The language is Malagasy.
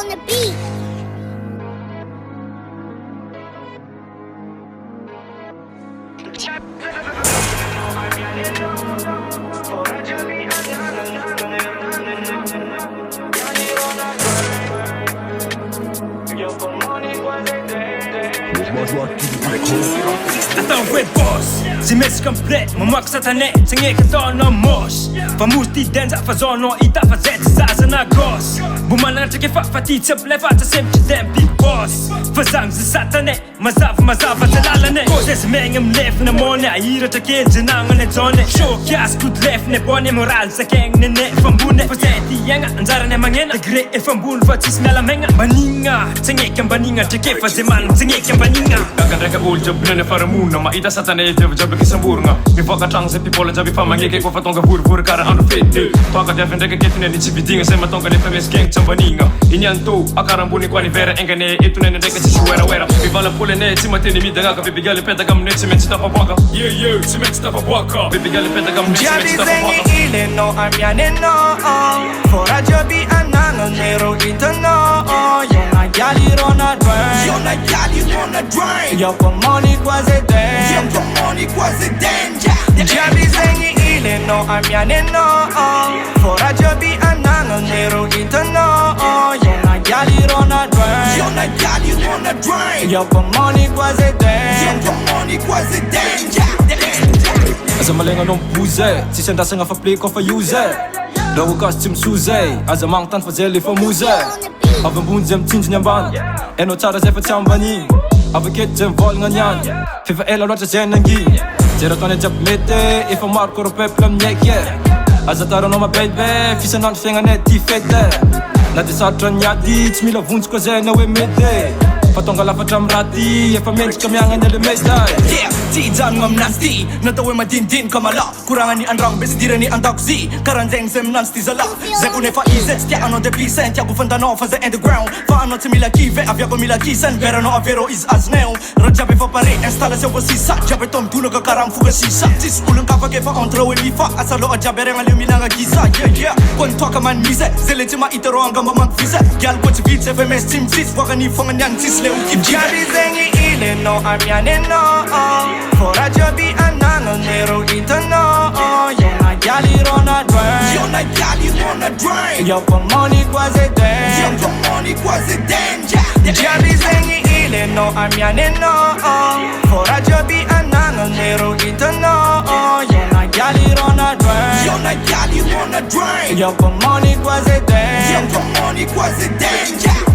on the beat. Atao hoe boss Zay mesy complet Mamaky satané Tsy agneky ataonao mosy Fa moty denja fa zonao hita fa zay tsy zaza na gosy Mbo manandraky efa fa ty tsy ampilefa Tsy semtry dem big boss Fa zagny zay satané Mazava tsy lalane Ko zay zay megna milefina mone Ahiratra kely zay nagnane jone Shoky asy kody lefine bone Moral sakegny nene fambone Fa zay ty iagna anjarane magnena Degré efa ambony fa tsisy miala megna Ambanigna Tsy agneky ambanigna Drake fa zay manana Tsy agneky ambanigna Dagandraka olo jiaby nene faramona Mahita satané jiaby kisamborogna Mivoaka tragno zay people jiaby fa magneky Kofa tonga vorivory kara andro fety Toaka diavy ndraiky ketoneny tsy vidigna Zay matonga nefa mesy geng tsy ambanigna Iny anto akara ambony koa nivera Engane etonene ndraiky tsisy wera Mivala polene tsy mateny midagnaga Baby girl ipetaka amine tsy maintsy tafaboaka Tsy maintsy tafaboaka Baby girl ipetaka amine tsy maintsy tafaboaka Jiaby zegny ileno amianeno Fora jiaby anano nero hitano Yona gali rona drain Yona gali rona drain Yoko money quasi den Yoko money quasi danger Jiaby zegny ileno amianeno Fora jiaby anano nero hitano Yona gali rona drain Yona gali rona drain Yoko money quasi den Yoko money quasi danger Aza malegna anao mibozay Tsisy andrasagna fa play kofa usay Raha okasy tsy misozay Aza magnontany fa zay lefa mozay Avy ambony zay mitsinjiny ambany Hainao tsara zay fa tsy ambaniny Avakety zay mivolagna niany Fefa ela loatra zay nanginy Zay raha tany jiaby mety Efa maro koa rô peuple amin'aiky Aza taranao ma baby Fisanandro fiaignanay ty fety Na de sarotra niady Tsy mila vonjy koa zay na hoe mety Fa tonga lafatra amy raty Efa mendrika miagnany ale meday Ty janogna aminazy ty Natao hoe madinidiny ka mala Koragna andragno be sy dirany an-dakozy Karanjegny zay minazy ty zala Zay ko nefa izy tsy tiagnao depisen Tiago fandanao fa zay underground Fa anao tsy mila kive Aviago mila kisen Veranao avero izy azneo Raha jiaby efa pare Installation va sisa Jiaby tom donaga karaha mifoka sisa Tsisy olon kafaka efa entre hoe mifa Asaloa jiaby regna le minagna giza Koa nitoaka man mise Zay le tsy mahita rô angamba mankivisa Gial ko tsy vitsy Zay fe mes tsy mitsisy Voaka ny fogna niany tsisy le Jiaby zegny ileno amianeno Fora jiaby anano nero hitano Yona gali rona drain Yona gali rona drain Yoko money quasi den Yoko money quasi danger Jiaby zegny ileno amianeno Fora jiaby anano nero hitano Yona gali rona drain Yona gali rona drain Yoko money quasi den Yoko money quasi danger